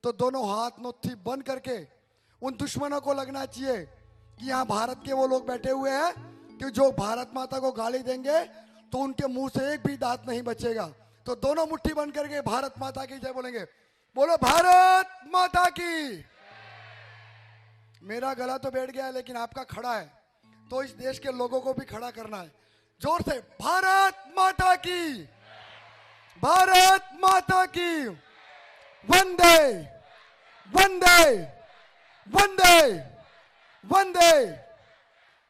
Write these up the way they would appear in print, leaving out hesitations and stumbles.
तो दोनों हाथ मुट्ठी बंद करके उन दुश्मनों को लगना चाहिए कि यहाँ भारत के वो लोग बैठे हुए हैं कि जो भारत माता को गाली देंगे तो उनके मुंह से एक भी दांत नहीं बचेगा। तो दोनों मुट्ठी बंद करके भारत माता की जय बोलेंगे। बोलो भारत माता की। मेरा गला तो बैठ गया है लेकिन आपका खड़ा है, तो इस देश के लोगों को भी खड़ा करना है। जोर से भारत माता की, भारत माता की। वंदे वंदे वंदे वंदे।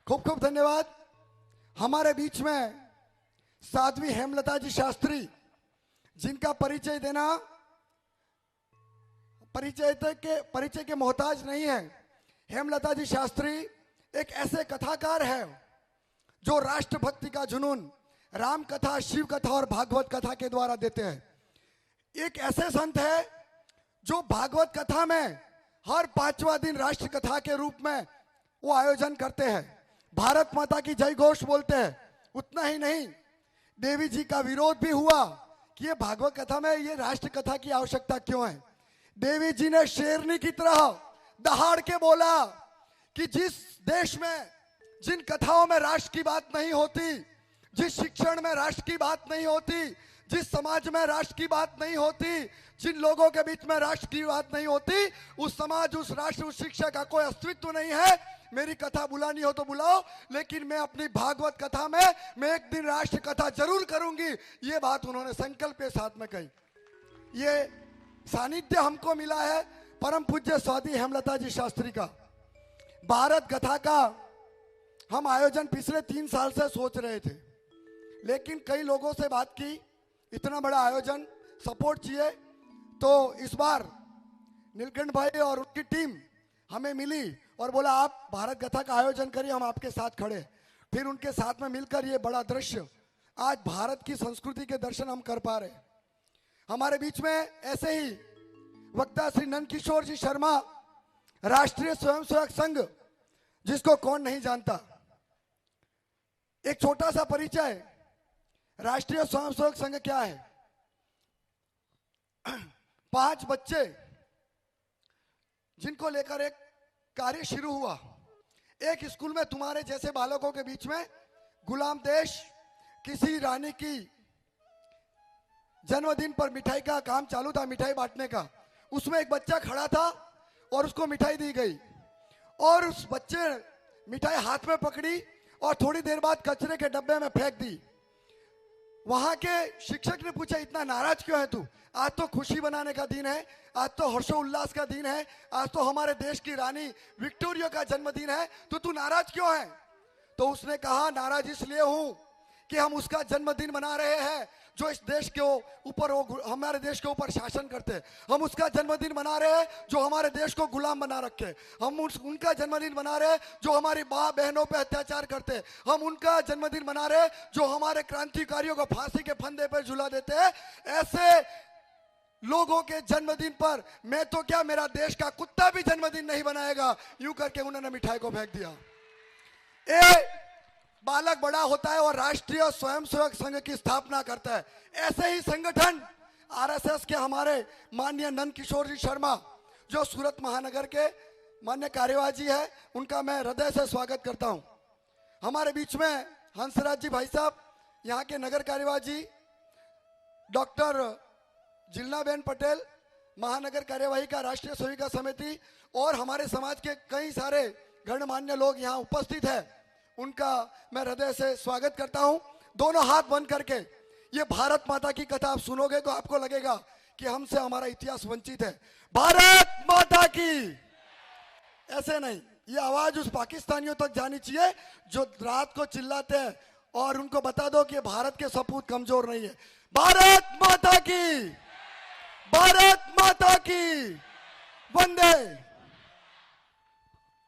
खूब खूब धन्यवाद। हमारे बीच में साध्वी हेमलता जी शास्त्री, जिनका परिचय देना परिचय के मोहताज नहीं है। हेमलता जी शास्त्री एक ऐसे कथाकार है जो राष्ट्रभक्ति का जुनून राम कथा, शिव कथा और भागवत कथा के द्वारा देते हैं। एक ऐसे संत है जो भागवत कथा में हर 5वां दिन राष्ट्र कथा के रूप में वो आयोजन करते हैं, भारत माता की जय घोष बोलते हैं। उतना ही नहीं, देवी जी का विरोध भी हुआ कि ये भागवत कथा में ये राष्ट्र कथा की आवश्यकता क्यों है। देवी जी ने शेरनी की तरह दहाड़ के बोला कि जिस देश में जिन कथाओं में राष्ट्र की बात नहीं होती, जिस शिक्षण में राष्ट्र की बात नहीं होती, जिस समाज में राष्ट्र की बात नहीं होती, जिन लोगों के बीच में राष्ट्र की बात नहीं होती, उस समाज, उस राष्ट्र, उस शिक्षा का कोई अस्तित्व नहीं है। मेरी कथा बुलानी हो तो बुलाओ, लेकिन मैं अपनी भागवत कथा में मैं एक दिन राष्ट्र कथा जरूर करूंगी। ये बात उन्होंने संकल्प के साथ में कही। ये सानिध्य हमको मिला है परम पूज्य स्वाति हेमलता जी शास्त्री का। भारत कथा का हम आयोजन पिछले 3 साल से सोच रहे थे, लेकिन कई लोगों से बात की, इतना बड़ा आयोजन सपोर्ट चाहिए। तो इस बार नीलकंठ भाई और उनकी टीम हमें मिली और बोला आप भारत कथा का आयोजन करिए, हम आपके साथ खड़े। फिर उनके साथ में मिलकर ये बड़ा दृश्य, आज भारत की संस्कृति के दर्शन हम कर पा रहे। हमारे बीच में ऐसे ही वक्ता श्री नंदकिशोर जी शर्मा, राष्ट्रीय स्वयंसेवक संघ, जिसको कौन नहीं जानता। एक छोटा सा परिचय, राष्ट्रीय स्वयंसेवक संघ क्या है। 5 बच्चे जिनको लेकर एक कार्य शुरू हुआ। एक स्कूल में तुम्हारे जैसे बालकों के बीच में गुलाम देश किसी रानी की जन्मदिन पर मिठाई का काम चालू था, मिठाई बांटने का। उसमें एक बच्चा खड़ा था और उसको मिठाई दी गई और उस बच्चे मिठाई हाथ में पकड़ी और थोड़ी देर बाद कचरे के डब्बे में फेंक दी। वहां के शिक्षक ने पूछा इतना नाराज क्यों है तू? आज तो खुशी बनाने का दिन है, आज तो हर्षोल्लास का दिन है, आज तो हमारे देश की रानी विक्टोरिया का जन्मदिन है, तो तू नाराज क्यों है? तो उसने कहा नाराज इसलिए हूं कि हम उसका जन्मदिन मना रहे हैं जो इस देश के ऊपर, वो हमारे देश के ऊपर शासन करते हैं। हम उसका जन्मदिन मना रहे हैं जो हमारे देश को गुलाम बना रखे। हम उनका जन्मदिन मना रहे हैं जो हमारी माँ बहनों पे अत्याचार करते हैं। हम उनका जन्मदिन मना रहे हैं जो हमारे क्रांतिकारियों को फांसी के फंदे पर झुला देते हैं। ऐसे लोगों के जन्मदिन पर मैं तो क्या, मेरा देश का कुत्ता भी जन्मदिन नहीं बनाएगा। यूं करके उन्होंने मिठाई को फेंक दिया। बालक बड़ा होता है और राष्ट्रीय स्वयंसेवक संघ की स्थापना करता है। ऐसे ही संगठन आरएसएस के हमारे माननीय नंदकिशोर जी शर्मा, जो सूरत महानगर के माननीय कार्यवाह जी है, उनका मैं हृदय से स्वागत करता हूं। हमारे बीच में हंसराज जी भाई साहब, यहाँ के नगर कार्यवाह जी, डॉक्टर जिलनाबेन पटेल, महानगर कार्यवाही का राष्ट्रीय सेविका समिति, और हमारे समाज के कई सारे गणमान्य लोग यहाँ उपस्थित है। उनका मैं हृदय से स्वागत करता हूं। दोनों हाथ बंद करके ये भारत माता की कथा आप सुनोगे तो आपको लगेगा कि हमसे हमारा इतिहास वंचित है। भारत माता की। ऐसे नहीं, ये आवाज उस पाकिस्तानियों तक जानी चाहिए जो रात को चिल्लाते हैं, और उनको बता दो कि भारत के सपूत कमजोर नहीं है। भारत माता की, भारत माता की। वंदे